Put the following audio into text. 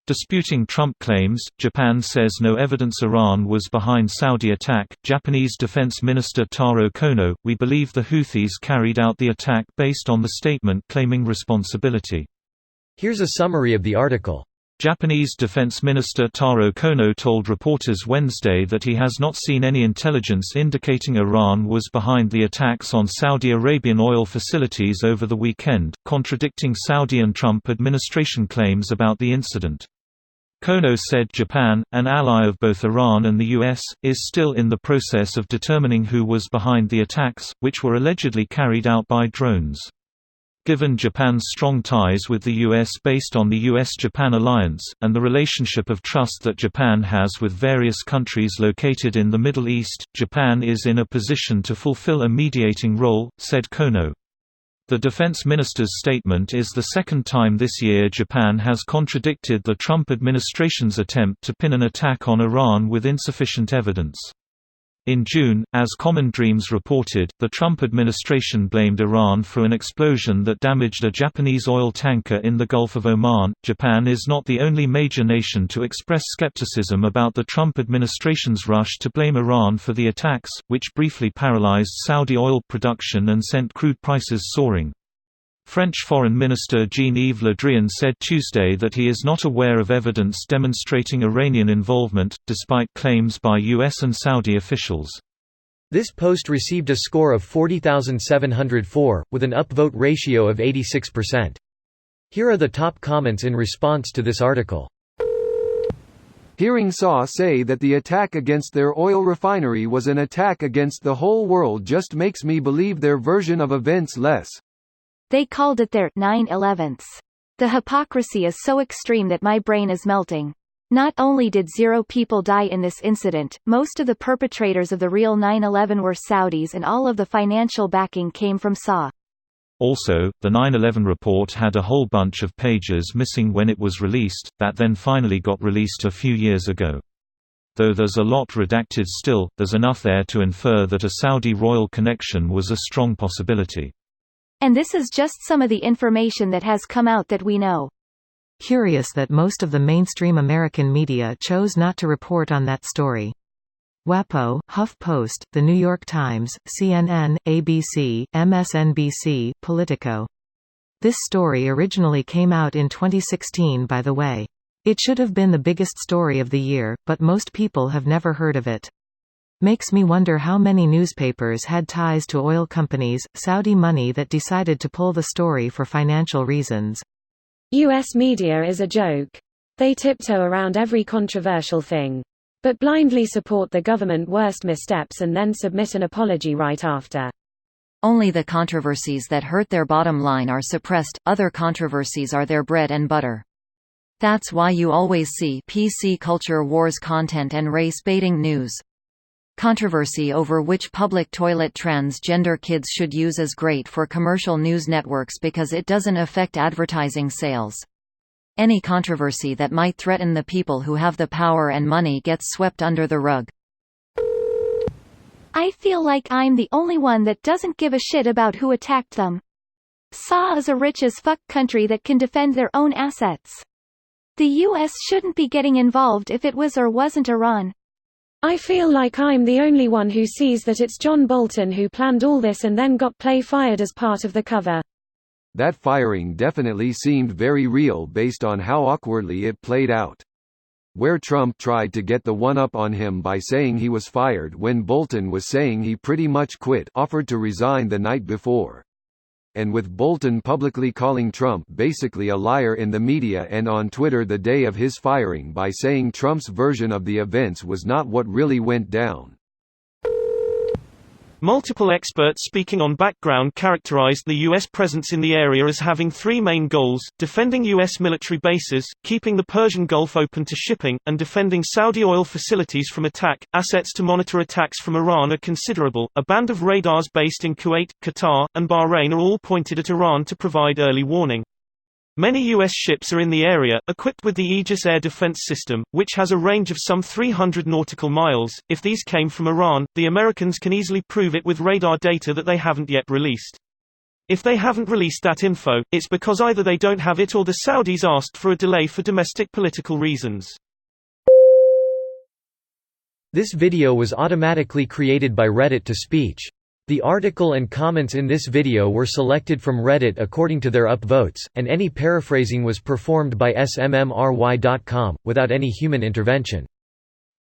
Disputing Trump claims, Japan says no evidence Iran was behind Saudi attack. Japanese Defense Minister Taro Kono, "We believe the Houthis carried out the attack based on the statement claiming responsibility." Here's a summary of the article. Japanese Defense Minister Taro Kono told reporters Wednesday that he has not seen any intelligence indicating Iran was behind the attacks on Saudi Arabian oil facilities over the weekend, contradicting Saudi and Trump administration claims about the incident. Kono said Japan, an ally of both Iran and the U.S., is still in the process of determining who was behind the attacks, which were allegedly carried out by drones. Given Japan's strong ties with the U.S. based on the U.S.-Japan alliance, and the relationship of trust that Japan has with various countries located in the Middle East, Japan is in a position to fulfill a mediating role, said Kono. The defense minister's statement is the second time this year Japan has contradicted the Trump administration's attempt to pin an attack on Iran with insufficient evidence. In June, as Common Dreams reported, the Trump administration blamed Iran for an explosion that damaged a Japanese oil tanker in the Gulf of Oman. Japan is not the only major nation to express skepticism about the Trump administration's rush to blame Iran for the attacks, which briefly paralyzed Saudi oil production and sent crude prices soaring. French Foreign Minister Jean-Yves Le Drian said Tuesday that he is not aware of evidence demonstrating Iranian involvement, despite claims by U.S. and Saudi officials. This post received a score of 40,704, with an upvote ratio of 86%. Here are the top comments in response to this article. Hearing SAW say that the attack against their oil refinery was an attack against the whole world just makes me believe their version of events less. They called it their 9/11s. The hypocrisy is so extreme that my brain is melting. Not only did 0 people die in this incident, most of the perpetrators of the real 9/11 were Saudis and all of the financial backing came from SAW. Also, the 9/11 report had a whole bunch of pages missing when it was released, that then finally got released a few years ago. Though there's a lot redacted still, there's enough there to infer that a Saudi royal connection was a strong possibility. And this is just some of the information that has come out that we know. Curious that most of the mainstream American media chose not to report on that story. WAPO, HuffPost, The New York Times, CNN, ABC, MSNBC, Politico. This story originally came out in 2016, by the way. It should have been the biggest story of the year, but most people have never heard of it. Makes me wonder how many newspapers had ties to oil companies, Saudi money that decided to pull the story for financial reasons. U.S. media is a joke. They tiptoe around every controversial thing. But blindly support the government's worst missteps and then submit an apology right after. Only the controversies that hurt their bottom line are suppressed, other controversies are their bread and butter. That's why you always see PC culture wars content and race-baiting news. Controversy over which public toilet transgender kids should use is great for commercial news networks because it doesn't affect advertising sales. Any controversy that might threaten the people who have the power and money gets swept under the rug. I feel like I'm the only one that doesn't give a shit about who attacked them. SAW is a rich as fuck country that can defend their own assets. The U.S. shouldn't be getting involved if it was or wasn't Iran. I feel like I'm the only one who sees that it's John Bolton who planned all this and then got fired as part of the cover. That firing definitely seemed very real based on how awkwardly it played out. Where Trump tried to get the one-up on him by saying he was fired when Bolton was saying he pretty much quit, offered to resign the night before. And with Bolton publicly calling Trump basically a liar in the media and on Twitter the day of his firing by saying Trump's version of the events was not what really went down. Multiple experts speaking on background characterized the U.S. presence in the area as having 3 main goals: defending U.S. military bases, keeping the Persian Gulf open to shipping, and defending Saudi oil facilities from attack. Assets to monitor attacks from Iran are considerable. A band of radars based in Kuwait, Qatar, and Bahrain are all pointed at Iran to provide early warning. Many U.S. ships are in the area, equipped with the Aegis air defense system, which has a range of some 300 nautical miles. If these came from Iran, the Americans can easily prove it with radar data that they haven't yet released. If they haven't released that info, it's because either they don't have it or the Saudis asked for a delay for domestic political reasons. This video was automatically created by Reddit to speech. The article and comments in this video were selected from Reddit according to their upvotes, and any paraphrasing was performed by smmry.com, without any human intervention.